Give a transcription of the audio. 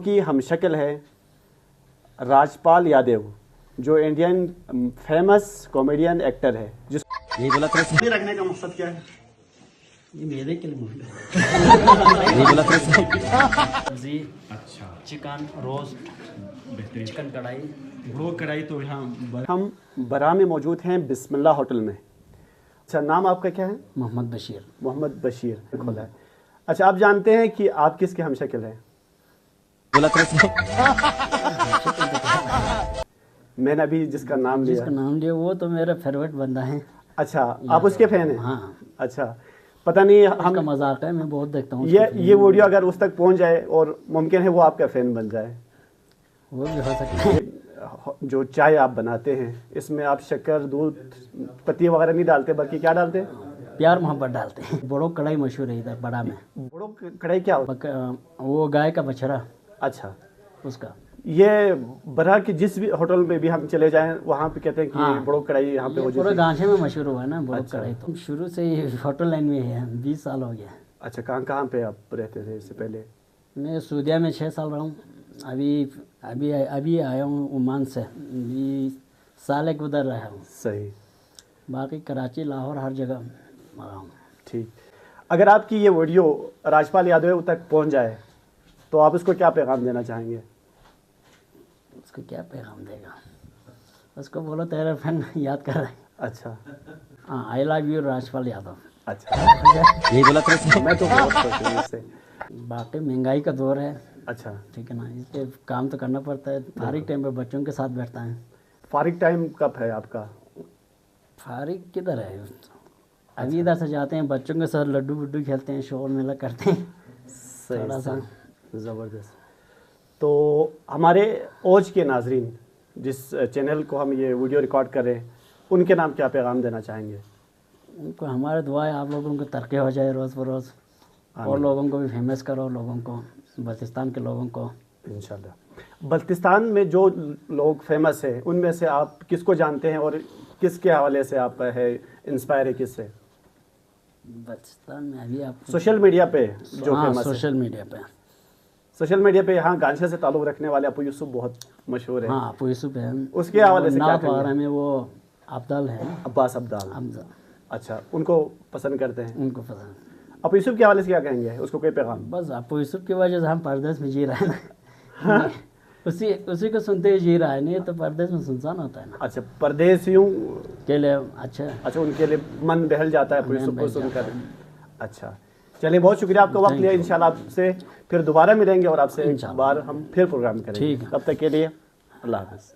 की हम शक्ल है राजपाल यादव, जो इंडियन फेमस कॉमेडियन एक्टर है। जिस यही बोला था इसने। रखने का मकसद क्या है? ये मेरे के लिए यही बोला था इसने। सब्जी, अच्छा, चिकन रोस्ट, चिकन कढ़ाई, वो कढ़ाई तो यहाँ हम बरा में मौजूद हैं बिस्मिल्लाह होटल में। अच्छा, नाम आपका क्या है? मोहम्मद बशीर। मोहम्मद बशीर खोला है। अच्छा, आप जानते हैं कि आप किसके हम शक्ल हैं? बोला था इसने। मैंने अभी जिसका नाम लिया। जिसका नाम लिया वो तो मेरा फेवरेट बंदा है। अच्छा, आप उसके फैन हैं? हाँ। अच्छा, पता नहीं उसका हम मजाक है, मैं बहुत देखता हूँ। ये वीडियो अगर उस तक पहुंच जाए और मुमकिन है वो आपका फैन बन जाए। वो भी हो सकता है। जो चाय आप बनाते हैं इसमें आप शक्कर, दूध, पत्ती वगैरह नहीं डालते, बल्कि क्या डालते हैं? प्यार मोहब्बत डालते हैं। बड़ो कढ़ाई मशहूर है इधर बड़ा में। बड़ो कढ़ाई क्या होता वो गाय का बछड़ा, अच्छा, उसका। ये बरा की जिस भी होटल में भी हम चले जाएं वहाँ पे कहते हैं कि हाँ। बड़ो कढ़ाई यहाँ पे हो पूरे जाती है। गांचे में मशहूर हुआ है ना बड़ो अच्छा। कढ़ाई। तो शुरू से ही होटल लाइन में है, 20 साल हो गया। अच्छा, कहाँ पे आप रहते थे इससे पहले? मैं सऊदीया में 6 साल रहा हूँ। अभी आया हूँ ओमान से, 20 साल एक उधर रहा हूँ। सही, बाकी कराची, लाहौर, हर जगह रहा हूँ। ठीक। अगर आपकी ये वीडियो राजपाल यादव तक पहुँच जाए तो आप उसको क्या पैगाम देना चाहेंगे? उसको क्या पैगाम देगा? उसको बोलो तेरा फैन याद कर रहा है। अच्छा हाँ, I love you Rajpal Yadav. अच्छा, यही बोला था इसने। मैं तो बहुत खुश हूँ इससे। बाकी महंगाई का दौर है, अच्छा, ठीक है ना, इसके काम तो करना पड़ता है। फारिग टाइम पे बच्चों के साथ बैठता है। फारिग टाइम कब है आपका? फारिग किधर है? अभी इधर से जाते हैं, बच्चों के साथ लड्डू वड्डू खेलते हैं, शोर मेला करते हैं थोड़ा सा। ज़बरदस्त। तो हमारे ओज के नाजरीन, जिस चैनल को हम ये वीडियो रिकॉर्ड कर रहे हैं, उनके नाम क्या पैगाम देना चाहेंगे? उनको हमारे दुआ है आप लोगों को तरक्की हो जाए रोज़ बरोज़, और लोगों को भी फेमस करो, लोगों को, बल्तिस्तान के लोगों को। इंशाल्लाह। बल्तिस्तान में जो लोग फेमस है उनमें से आप किसको जानते हैं और किसके हवाले से आप है इंस्पायर है, किससे? बल्तिस्तान में अभी आप सोशल मीडिया पे जो फेमस है। सोशल मीडिया पे। सोशल मीडिया पे यहाँ गांधी से ताल्लुक़ रखने वाले अपू यूसुफ बहुत मशहूर है। हाँ, अपू यूसुफ है। उसके हवाले से क्या नात कहेंगे? वगैरह में वो अब्दल है, अब्बास अब्दाल। हमजा, अच्छा, उनको पसंद करते हैं। उनको पसंद। अपू यूसुफ के हवाले से क्या कहेंगे? उसको कोई पैगाम? बस अपू यूसुफ की वजह से हम परदेश में जी रहे हैं ना। उसी को सुनते ही जी रहा है, नहीं तो परदेश में सुनसान होता है ना। अच्छा, परदेसियों के लिए अच्छा। अच्छा, उनके लिए मन बहल जाता है अपू यूसुफ को बहल सुनकर। जाता अच्छा, चलिए, बहुत शुक्रिया आपका वक्त लिया। इंशाल्लाह आपसे फिर दोबारा मिलेंगे और आपसे एक इंशाल्लाह। बार हम फिर प्रोग्राम करेंगे। ठीक है। तब तक के लिए अल्लाह हाफ़िज़।